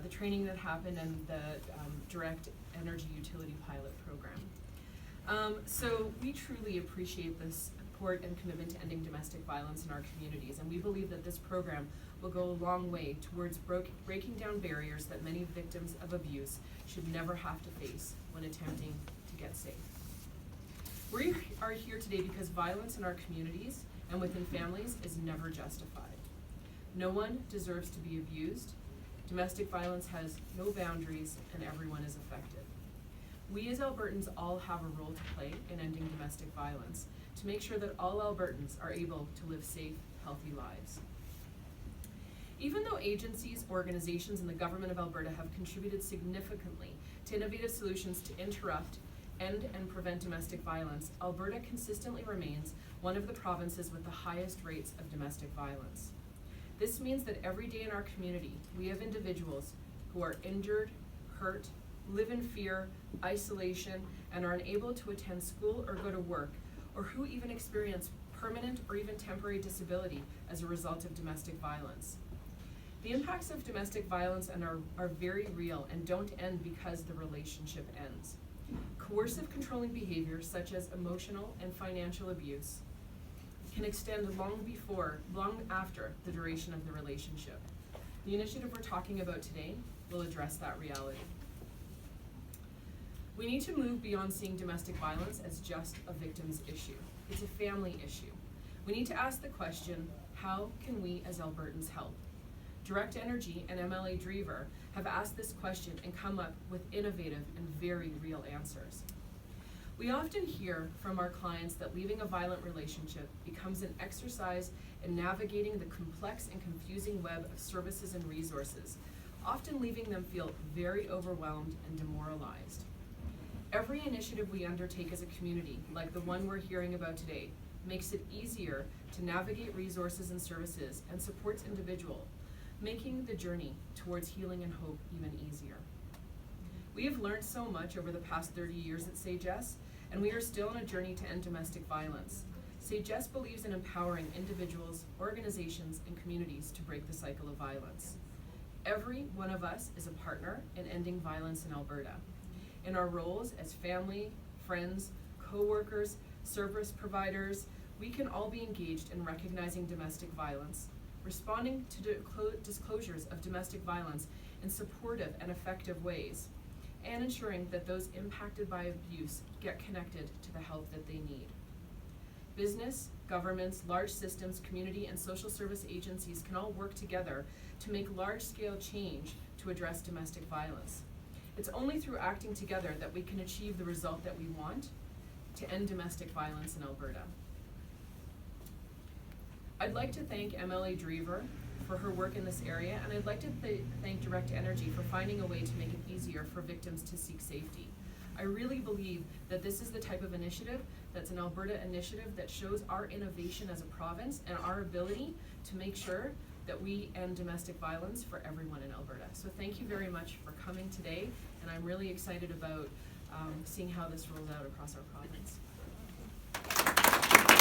the training that happened and the direct energy utility pilot program. So we truly appreciate the support and commitment to ending domestic violence in our communities, and we believe that this program will go a long way towards breaking down barriers that many victims of abuse should never have to face when attempting to get safe. We are here today because violence in our communities and within families is never justified. No one deserves to be abused. Domestic violence has no boundaries and everyone is affected. We as Albertans all have a role to play in ending domestic violence to make sure that all Albertans are able to live safe, healthy lives. Even though agencies, organizations, and the government of Alberta have contributed significantly to innovative solutions to interrupt, end, and prevent domestic violence, Alberta consistently remains one of the provinces with the highest rates of domestic violence. This means that every day in our community, we have individuals who are injured, hurt, live in fear, isolation, and are unable to attend school or go to work, or who even experience permanent or even temporary disability as a result of domestic violence. The impacts of domestic violence are very real and don't end because the relationship ends. Coercive controlling behaviors such as emotional and financial abuse can extend long after the duration of the relationship. The initiative we're talking about today will address that reality. We need to move beyond seeing domestic violence as just a victim's issue. It's a family issue. We need to ask the question, how can we as Albertans help? Direct Energy and MLA Drever have asked this question and come up with innovative and very real answers. We often hear from our clients that leaving a violent relationship becomes an exercise in navigating the complex and confusing web of services and resources, often leaving them feel very overwhelmed and demoralized. Every initiative we undertake as a community, like the one we're hearing about today, makes it easier to navigate resources and services and supports individuals, making the journey towards healing and hope even easier. We have learned so much over the past 30 years at Say Yes, and we are still on a journey to end domestic violence. Say Yes believes in empowering individuals, organizations, and communities to break the cycle of violence. Every one of us is a partner in ending violence in Alberta. In our roles as family, friends, co-workers, service providers, we can all be engaged in recognizing domestic violence, responding to disclosures of domestic violence in supportive and effective ways, and ensuring that those impacted by abuse get connected to the help that they need. Business, governments, large systems, community, and social service agencies can all work together to make large-scale change to address domestic violence. It's only through acting together that we can achieve the result that we want to end domestic violence in Alberta. I'd like to thank MLA Drever for her work in this area, and I'd like to thank Direct Energy for finding a way to make it easier for victims to seek safety. I really believe that this is the type of initiative that's an Alberta initiative that shows our innovation as a province and our ability to make sure that we end domestic violence for everyone in Alberta. So thank you very much for coming today, and I'm really excited about seeing how this rolls out across our province.